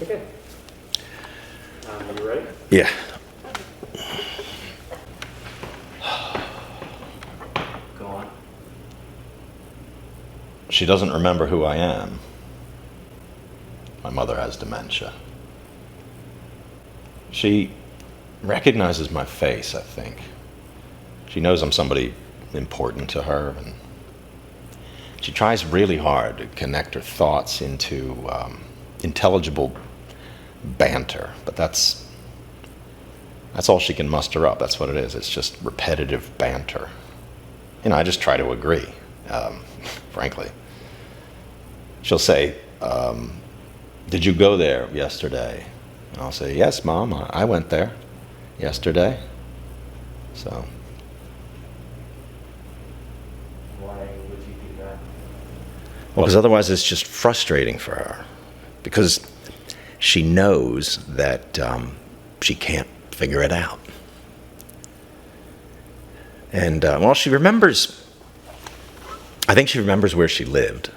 Okay. You ready? Yeah. Go on. She doesn't remember who I am. My mother has dementia. She recognizes my face, I think. She knows I'm somebody important to her, and she tries really hard to connect her thoughts into intelligible banter, but that's all she can muster up. That's what it is. It's just repetitive banter. I just try to agree, frankly. She'll say, did you go there yesterday? And I'll say, yes, Mom, I went there yesterday. So. Why would you do that? Well, because otherwise it's just frustrating for her. Because she knows that she can't figure it out. And, she remembers, I think she remembers where she lived.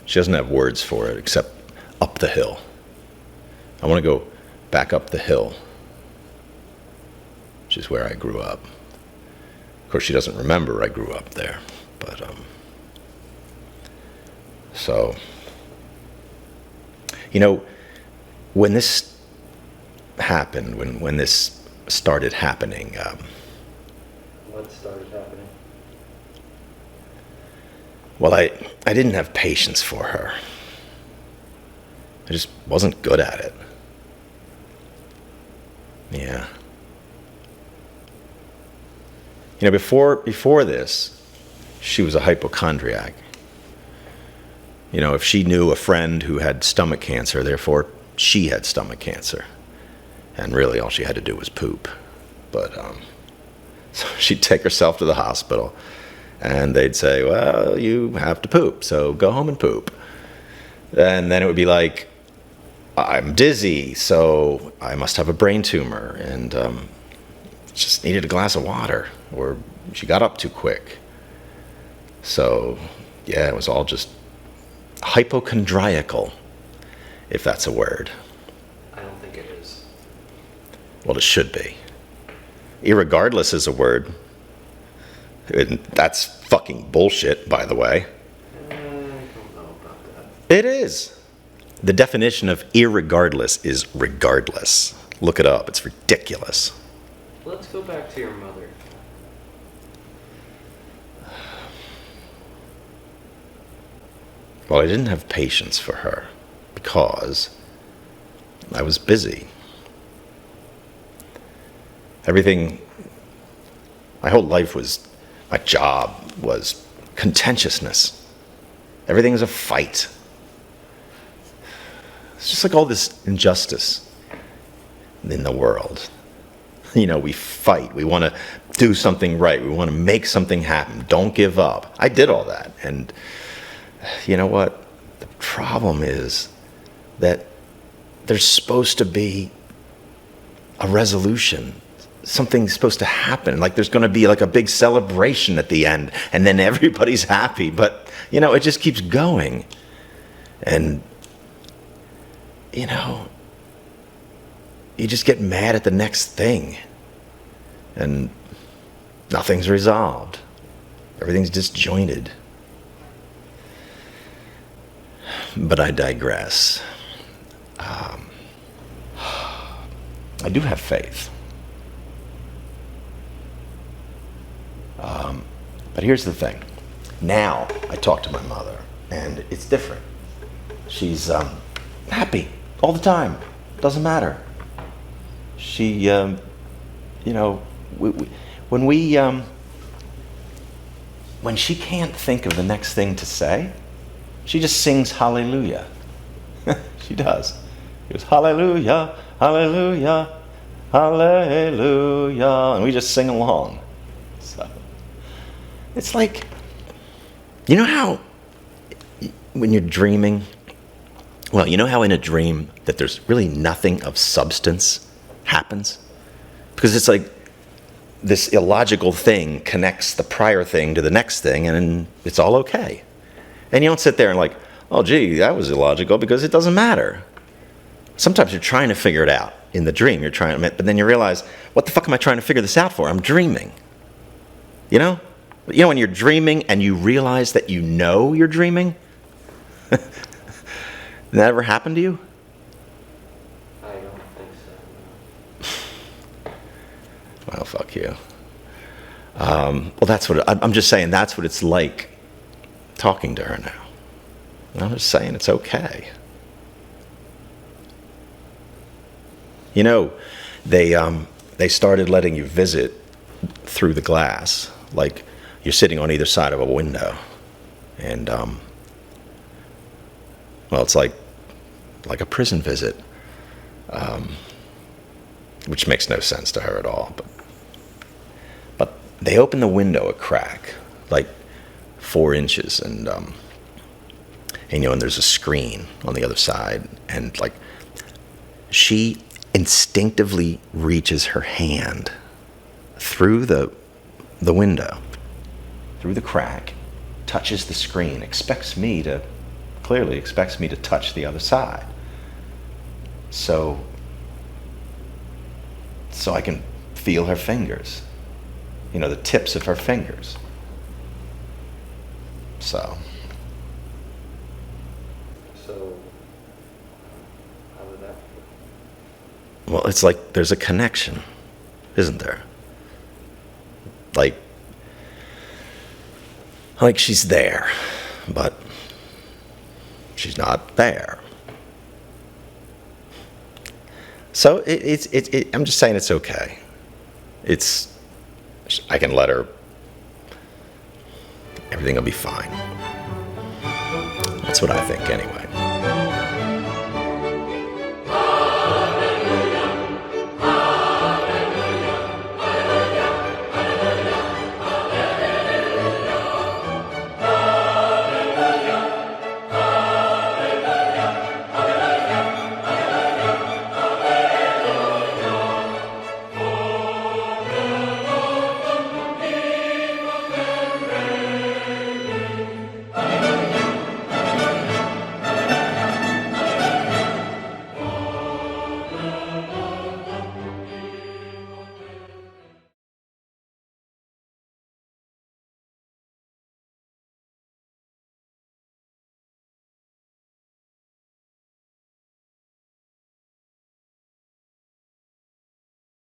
She doesn't have words for it except up the hill. I want to go back up the hill, which is where I grew up. Of course, she doesn't remember I grew up there, but so, when this happened, when this started happening. What started happening? Well, I didn't have patience for her. I just wasn't good at it. Yeah. Before this, she was a hypochondriac. If she knew a friend who had stomach cancer, therefore she had stomach cancer. And really all she had to do was poop. But so she'd take herself to the hospital, and they'd say, well, you have to poop, so go home and poop. And then it would be like, I'm dizzy, so I must have a brain tumor, and just needed a glass of water, or she got up too quick. So, yeah, it was all just hypochondriacal, if that's a word. I don't think it is. Well, it should be. Irregardless is a word. And that's fucking bullshit, by the way. I don't know about that. It is. The definition of irregardless is regardless. Look it up. It's ridiculous. Let's go back to your mother. Well, I didn't have patience for her because I was busy. Everything, my whole life was, my job was contentiousness. Everything was a fight. It's just like all this injustice in the world. We fight. We want to do something right. We want to make something happen. Don't give up. I did all that. And you know what? The problem is that there's supposed to be a resolution. Something's supposed to happen. Like there's going to be like a big celebration at the end, and then everybody's happy. But, it just keeps going. And, you just get mad at the next thing. And nothing's resolved. Everything's disjointed. But I digress. I do have faith. But here's the thing. Now I talk to my mother, and it's different. She's happy all the time. Doesn't matter. She, when she can't think of the next thing to say, she just sings hallelujah. She does. She goes, hallelujah, hallelujah, hallelujah. And we just sing along. So it's like, how when you're dreaming, how in a dream that there's really nothing of substance happens? Because it's like this illogical thing connects the prior thing to the next thing, and it's all okay. And you don't sit there and like oh, gee, that was illogical because it doesn't matter. Sometimes you're trying to figure it out. In the dream, you're trying to, but then you realize, what the fuck am I trying to figure this out for? I'm dreaming. You know? You know when you're dreaming and you realize that you know you're dreaming? Did that ever happen to you? I don't think so. Well, fuck you. Well, that's what, I'm just saying that's what it's like talking to her now. And I'm just saying it's okay. You know, they started letting you visit through the glass, like you're sitting on either side of a window, and well, it's like a prison visit, which makes no sense to her at all. But they open the window a crack, like 4 inches, and you know, and there's a screen on the other side, and like she instinctively reaches her hand through the window, through the crack, touches the screen, clearly expects me to touch the other side. So I can feel her fingers, you know, the tips of her fingers. So how would that feel? well, it's like there's a connection, isn't there? Like she's there, but she's not there. So I'm just saying it's okay. I can let her. Everything will be fine. That's what I think anyway.